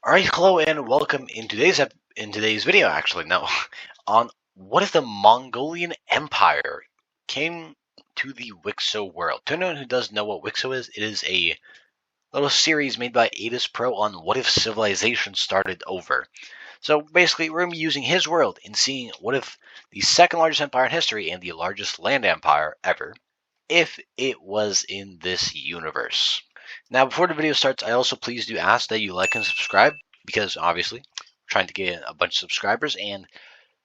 Alright, hello and welcome in today's video actually, no, on what if the Mongolian Empire came to the WICSO world. To anyone who doesn't know what WICSO is, it is a little series made by Adizz Pro on what if civilization started over. So basically, we're going to be using his world and seeing what if the second largest empire in history and the largest land empire ever, if it was in this universe. Now, before the video starts, I also please do ask that you like and subscribe, because obviously, I'm trying to get a bunch of subscribers, and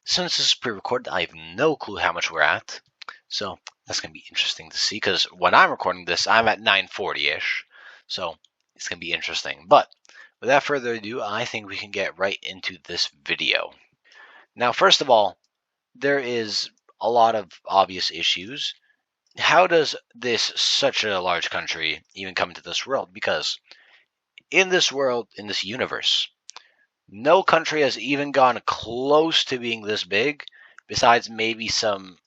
since this is pre-recorded, I have no clue how much we're at. So that's going to be interesting to see, because when I'm recording this, I'm at 940-ish. So it's going to be interesting. But without further ado, I think we can get right into this video. Now, first of all, there is a lot of obvious issues. How does this such a large country even come into this world? Because in this world, in this universe, no country has even gone close to being this big, besides maybe some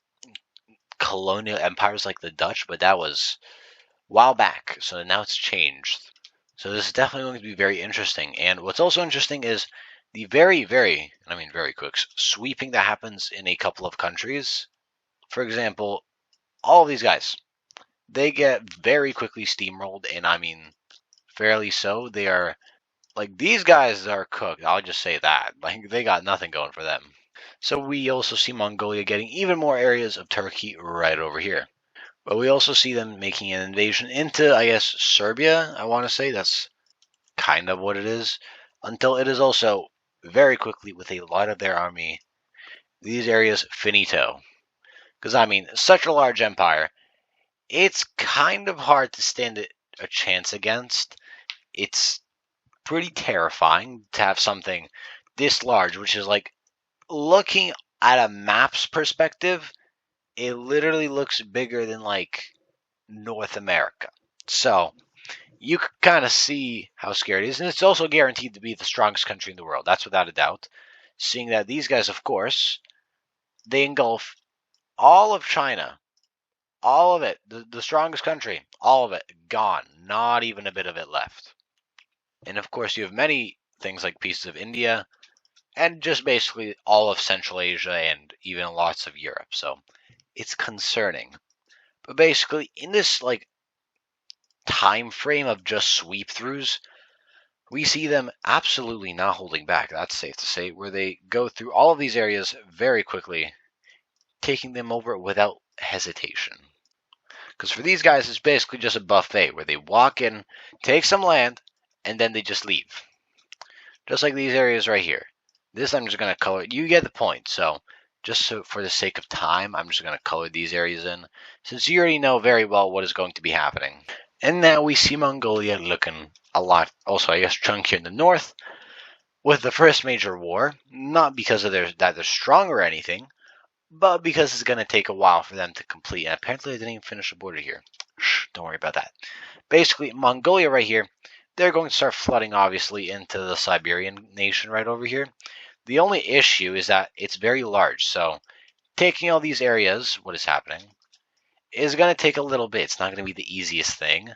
colonial empires like the Dutch, but that was a while back, so now it's changed. So this is definitely going to be very interesting. And what's also interesting is the very quick sweeping that happens in a couple of countries. For example, all of these guys, they get very quickly steamrolled, and I mean fairly so. They are like, these guys are cooked. I'll just say that. Like, they got nothing going for them. So we also see Mongolia getting even more areas of Turkey right over here. But we also see them making an invasion into, I guess, Serbia. I want to say that's kind of what it is. Until it is also very quickly, with a lot of their army, these areas finito. Because, I mean, such a large empire, it's kind of hard to stand a chance against. It's pretty terrifying to have something this large, which is like, looking at a map's perspective, it literally looks bigger than like North America. So you can kind of see how scary it is, and it's also guaranteed to be the strongest country in the world. That's without a doubt. Seeing that these guys, of course, they engulf all of China, all of it, the strongest country, all of it gone, not even a bit of it left. And of course, you have many things like pieces of India, and just basically all of Central Asia and even lots of Europe. So it's concerning. But basically, in this like time frame of just sweep throughs, we see them absolutely not holding back. That's safe to say, where they go through all of these areas very quickly, taking them over without hesitation. Because for these guys, it's basically just a buffet where they walk in, take some land, and then they just leave. Just like these areas right here. This I'm just going to color. You get the point. So just so for the sake of time, I'm just going to color these areas in, since you already know very well what is going to be happening. And now we see Mongolia looking a lot, also I guess, chunkier in the north, with the first major war, not because of that they're strong or anything, but because it's going to take a while for them to complete. And apparently I didn't even finish the border here. Shh, don't worry about that. Basically, Mongolia right here, they're going to start flooding, obviously, into the Siberian nation right over here. The only issue is that it's very large, so taking all these areas, what is happening, is going to take a little bit. It's not going to be the easiest thing,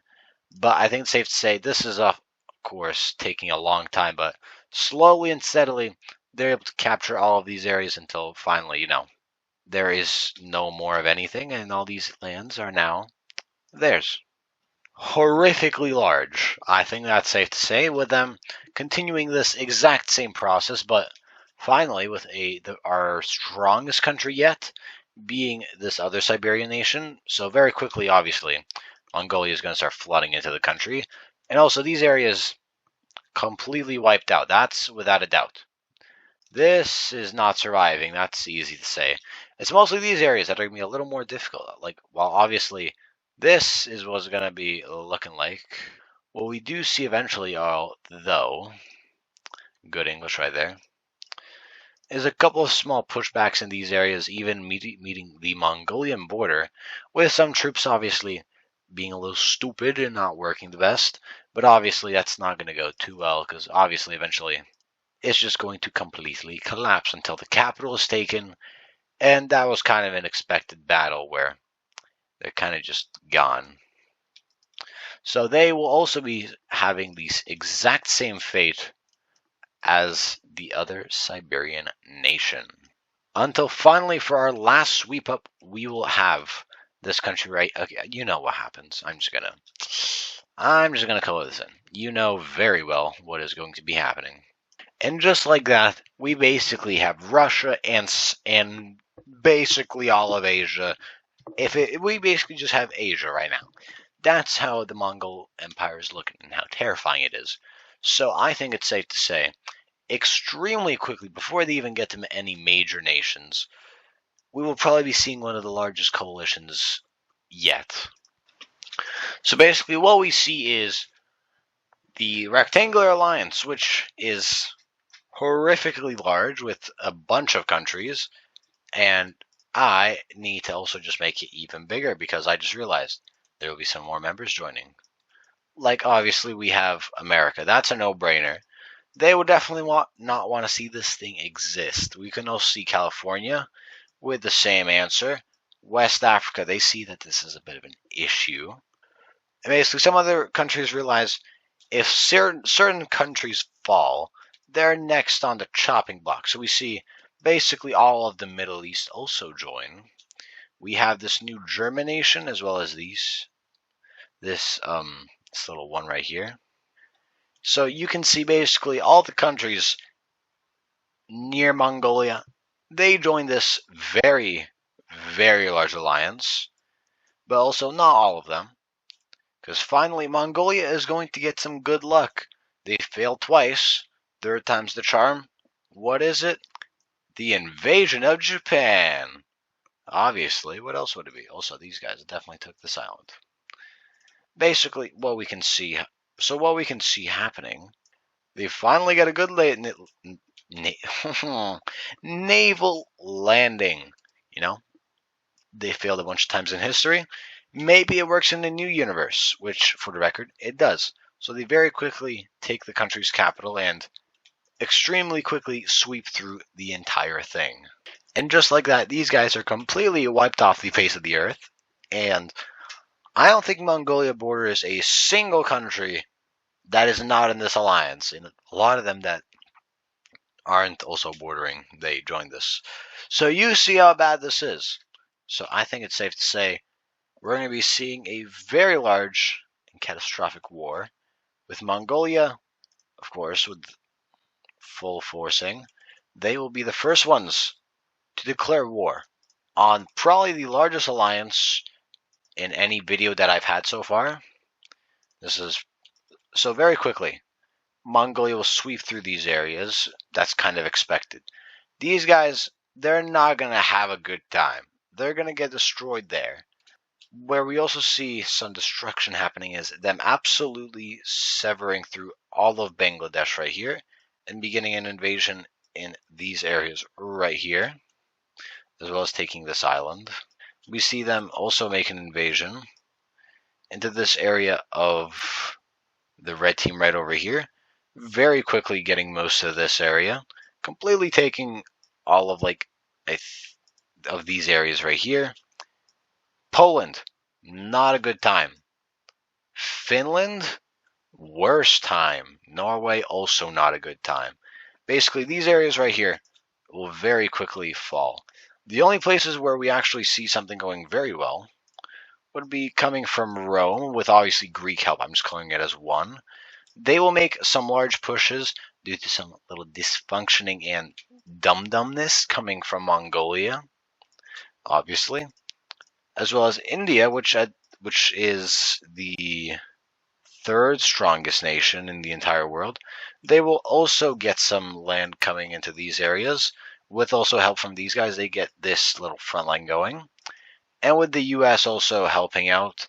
but I think it's safe to say this is, of course, taking a long time, but slowly and steadily, they're able to capture all of these areas until finally, there is no more of anything, and all these lands are now theirs. Horrifically large, I think that's safe to say, with them continuing this exact same process, but finally with our strongest country yet being this other Siberian nation. So very quickly, obviously, Mongolia is going to start flooding into the country, and also these areas completely wiped out. That's without a doubt. This is not surviving. That's easy to say. It's mostly these areas that are going to be a little more difficult. Like, while obviously this is what's going to be looking like. What we do see eventually, though, good English right there, is a couple of small pushbacks in these areas, even meeting the Mongolian border, with some troops obviously being a little stupid and not working the best. But obviously that's not going to go too well, because obviously eventually it's just going to completely collapse until the capital is taken. And that was kind of an expected battle where they're kind of just gone. So they will also be having the exact same fate as the other Siberian nation. Until finally, for our last sweep up, we will have this country right. Okay, you know what happens. I'm just gonna color this in. You know very well what is going to be happening. And just like that, we basically have Russia and basically all of Asia. We basically just have Asia right now. That's how the Mongol Empire is looking and how terrifying it is. So I think it's safe to say, extremely quickly, before they even get to any major nations, we will probably be seeing one of the largest coalitions yet. So basically, what we see is the Rectangular Alliance, which is horrifically large with a bunch of countries, and I need to also just make it even bigger because I just realized there will be some more members joining. Like, obviously, we have America. That's a no-brainer. They would definitely not want to see this thing exist. We can also see California with the same answer. West Africa, they see that this is a bit of an issue. And basically, some other countries realize if certain countries fall, they're next on the chopping block. So we see basically all of the Middle East also join. We have this new German nation as well as this little one right here. So you can see basically all the countries near Mongolia, they join this very, very large alliance, but also not all of them. Because finally, Mongolia is going to get some good luck. They failed twice. Third time's the charm. What is it? The invasion of Japan. Obviously, what else would it be? Also, these guys definitely took this island. Basically, what we can see happening, they finally got a good naval landing. You know, they failed a bunch of times in history. Maybe it works in the new universe, which, for the record, it does. So they very quickly take the country's capital and extremely quickly sweep through the entire thing. And just like that, these guys are completely wiped off the face of the earth. And I don't think Mongolia borders a single country that is not in this alliance. And a lot of them that aren't also bordering, they joined this. So you see how bad this is. So I think it's safe to say we're going to be seeing a very large and catastrophic war with Mongolia, of course, with full forcing. They will be the first ones to declare war on probably the largest alliance in any video that I've had so far. This is so very quickly. Mongolia will sweep through these areas. That's kind of expected. These guys, they're not going to have a good time. They're going to get destroyed there. Where we also see some destruction happening is them absolutely severing through all of Bangladesh right here and beginning an invasion in these areas right here, as well as taking this island. We see them also make an invasion into this area of the red team right over here, very quickly getting most of this area, completely taking all of of these areas right here. Poland, not a good time. Finland, worst time. Norway, also not a good time. Basically, these areas right here will very quickly fall. The only places where we actually see something going very well would be coming from Rome, with obviously Greek help. I'm just calling it as one. They will make some large pushes due to some little dysfunctioning and dum-dumness coming from Mongolia, obviously, as well as India, which is the third strongest nation in the entire world. They will also get some land coming into these areas. With also help from these guys, they get this little front line going. And with the US also helping out,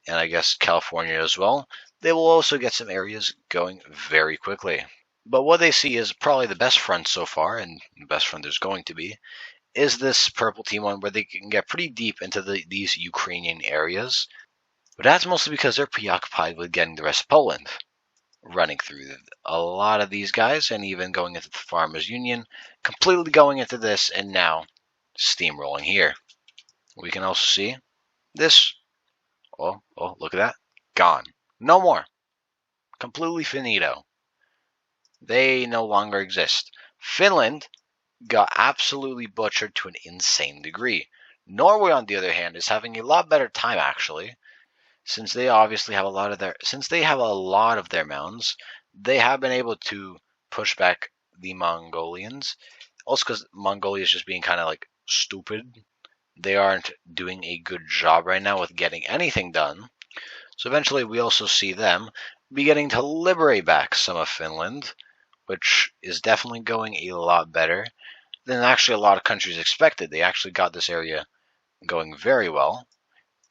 and I guess California as well, they will also get some areas going very quickly. But what they see is probably the best front so far, and the best front there's going to be, is this purple team one where they can get pretty deep into these Ukrainian areas. But that's mostly because they're preoccupied with getting the rest of Poland running through. A lot of these guys, and even going into the Farmers Union, completely going into this, and now steamrolling here. We can also see this. Oh, look at that. Gone. No more. Completely finito. They no longer exist. Finland got absolutely butchered to an insane degree. Norway, on the other hand, is having a lot better time actually, since they obviously have a lot of their mountains. They have been able to push back the Mongolians. Also, because Mongolia is just being kind of like stupid. They aren't doing a good job right now with getting anything done. So eventually, we also see them beginning to liberate back some of Finland, which is definitely going a lot better than actually a lot of countries expected. They actually got this area going very well,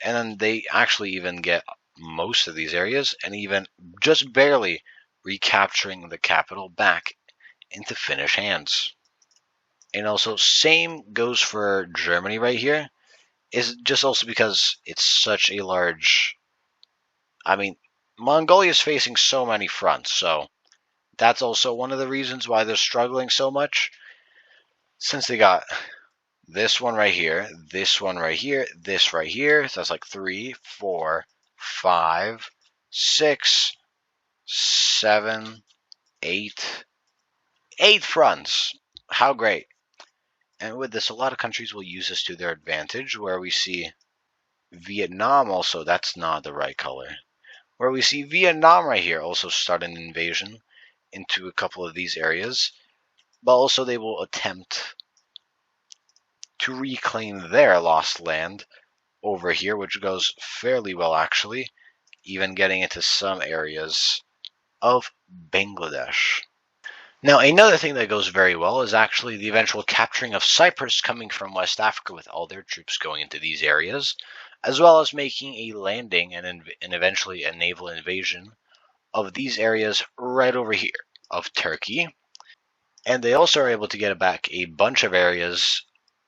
and then they actually even get most of these areas and even just barely recapturing the capital back into Finnish hands. And also, same goes for Germany right here. Is just also because it's such a large. I mean, Mongolia is facing so many fronts, so that's also one of the reasons why they're struggling so much. Since they got this one right here, this one right here, this right here. So that's like 3, 4, 5, 6, 7, 8. 8 fronts. How great. And with this, a lot of countries will use this to their advantage, where we see Vietnam also, that's not the right color. Where we see Vietnam right here also start an invasion into a couple of these areas. But also they will attempt to reclaim their lost land over here, which goes fairly well actually, even getting into some areas of Bangladesh. Now, another thing that goes very well is actually the eventual capturing of Cyprus coming from West Africa with all their troops going into these areas, as well as making a landing and eventually a naval invasion of these areas right over here of Turkey. And they also are able to get back a bunch of areas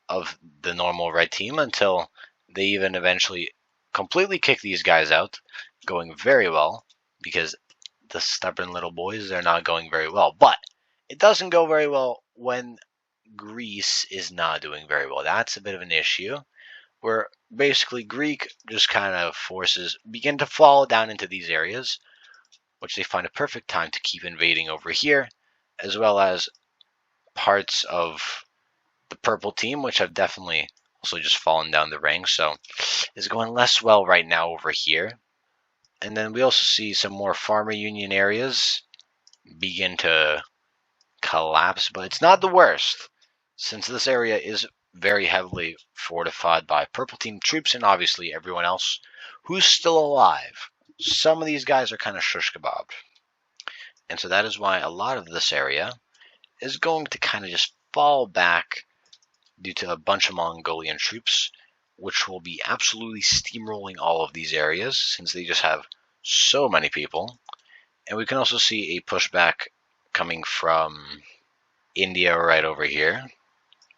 of the normal red team until they even eventually completely kick these guys out, going very well because the stubborn little boys, they're not going very well. But it doesn't go very well when Greece is not doing very well. That's a bit of an issue where basically Greek just kind of forces begin to fall down into these areas, which they find a perfect time to keep invading over here, as well as parts of the purple team, which have definitely also just fallen down the ranks. So it's going less well right now over here. And then we also see some more farmer union areas begin to collapse, but it's not the worst, since this area is very heavily fortified by purple team troops and obviously everyone else who's still alive. Some of these guys are kind of shush kebabbed. And so that is why a lot of this area is going to kind of just fall back due to a bunch of Mongolian troops, which will be absolutely steamrolling all of these areas since they just have so many people. And we can also see a pushback coming from India right over here.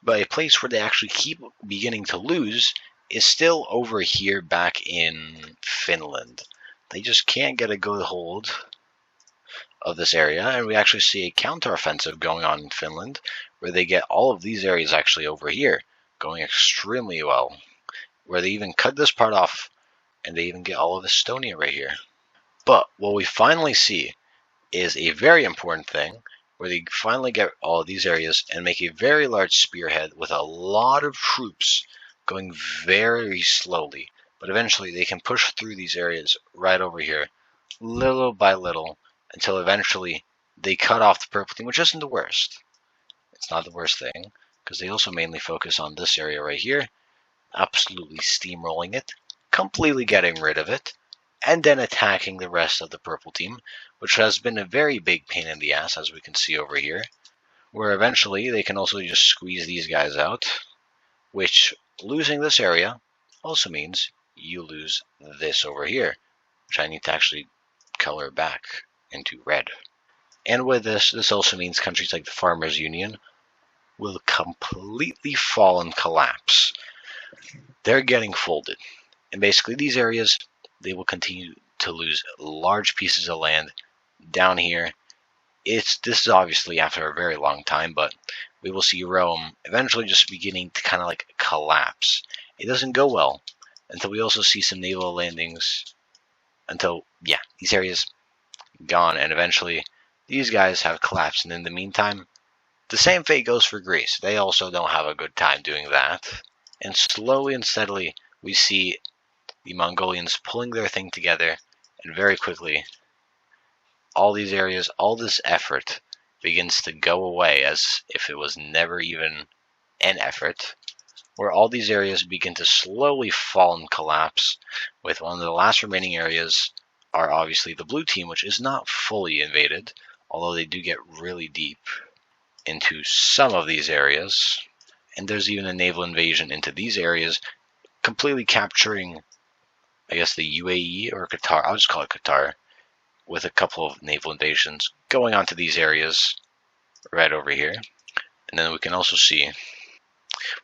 But a place where they actually keep beginning to lose is still over here back in Finland. They just can't get a good hold of this area, and we actually see a counteroffensive going on in Finland, where they get all of these areas actually over here, going extremely well, where they even cut this part off, and they even get all of Estonia right here. But what we finally see is a very important thing, where they finally get all of these areas and make a very large spearhead with a lot of troops going very slowly, but eventually they can push through these areas right over here, little by little, until eventually they cut off the purple team, which isn't the worst. It's not the worst thing, because they also mainly focus on this area right here, absolutely steamrolling it, completely getting rid of it, and then attacking the rest of the purple team, which has been a very big pain in the ass, as we can see over here, where eventually they can also just squeeze these guys out, which losing this area also means you lose this over here, which I need to actually color back into red. And with this also means countries like the Farmers Union will completely fall and collapse. They're getting folded. And basically these areas, they will continue to lose large pieces of land down here. This is obviously after a very long time, but we will see Rome eventually just beginning to kind of like collapse. It doesn't go well until we also see some naval landings until, yeah, these areas gone, and eventually these guys have collapsed, and in the meantime, the same fate goes for Greece. They also don't have a good time doing that. And slowly and steadily, we see the Mongolians pulling their thing together, and very quickly, all these areas, all this effort begins to go away as if it was never even an effort, where all these areas begin to slowly fall and collapse, with one of the last remaining areas are obviously the blue team, which is not fully invaded, although they do get really deep into some of these areas. And there's even a naval invasion into these areas, completely capturing, I guess, the UAE or Qatar. I'll just call it Qatar, with a couple of naval invasions going onto these areas right over here. And then we can also see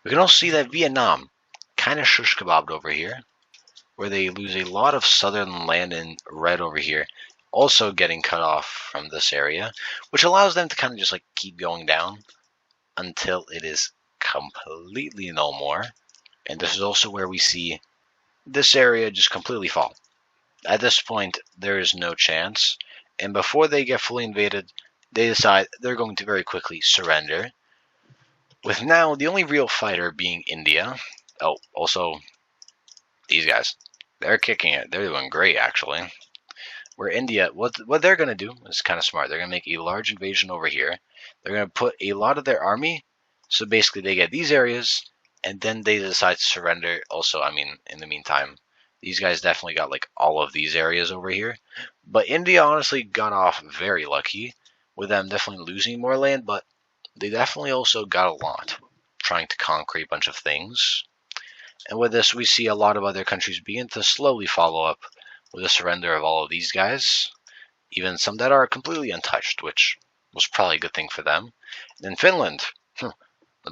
that Vietnam kind of shush kebabbed over here, where they lose a lot of southern land in red over here, also getting cut off from this area, which allows them to kind of just like keep going down until it is completely no more. And this is also where we see this area just completely fall. At this point, there is no chance, and before they get fully invaded, they decide they're going to very quickly surrender, with now the only real fighter being India. Oh, also, these guys, they're kicking it. They're doing great, actually. Where India, what they're going to do is kind of smart. They're going to make a large invasion over here. They're going to put a lot of their army, so basically they get these areas, and then they decide to surrender. Also, I mean, in the meantime, these guys definitely got like all of these areas over here. But India honestly got off very lucky, with them definitely losing more land, but they definitely also got a lot, trying to conquer a bunch of things. And with this, we see a lot of other countries begin to slowly follow up with the surrender of all of these guys, even some that are completely untouched, which was probably a good thing for them. And then Finland,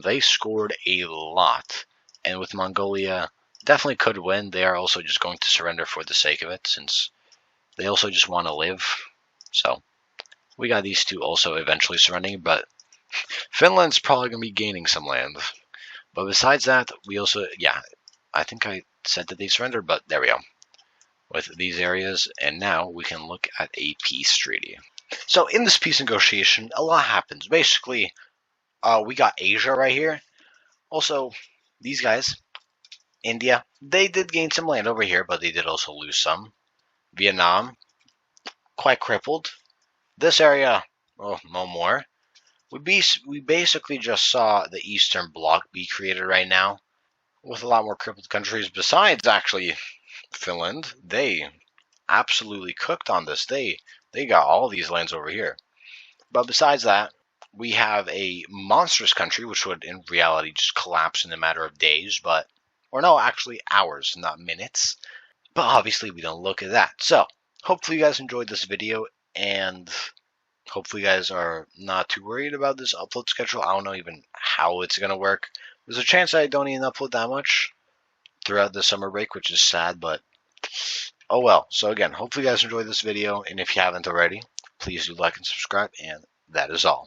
they scored a lot, and with Mongolia, definitely could win. They are also just going to surrender for the sake of it, since they also just want to live. So we got these two also eventually surrendering, but Finland's probably going to be gaining some land. But besides that, we also, yeah, I think I said that they surrendered, but there we go. With these areas, and now we can look at a peace treaty. So in this peace negotiation, a lot happens. Basically, we got Asia right here. Also, these guys, India, they did gain some land over here, but they did also lose some. Vietnam, quite crippled. This area, oh, no more. We basically just saw the Eastern Bloc be created right now, with a lot more crippled countries. Besides, actually, Finland, they absolutely cooked on this. They got all these lands over here. But besides that, we have a monstrous country, which would in reality just collapse in a matter of days, or no, actually hours, not minutes. But obviously we don't look at that. So, hopefully you guys enjoyed this video, and hopefully you guys are not too worried about this upload schedule. I don't know even how it's going to work. There's a chance I don't even upload that much throughout the summer break, which is sad, but oh well. So again, hopefully you guys enjoyed this video, and if you haven't already, please do like and subscribe, and that is all.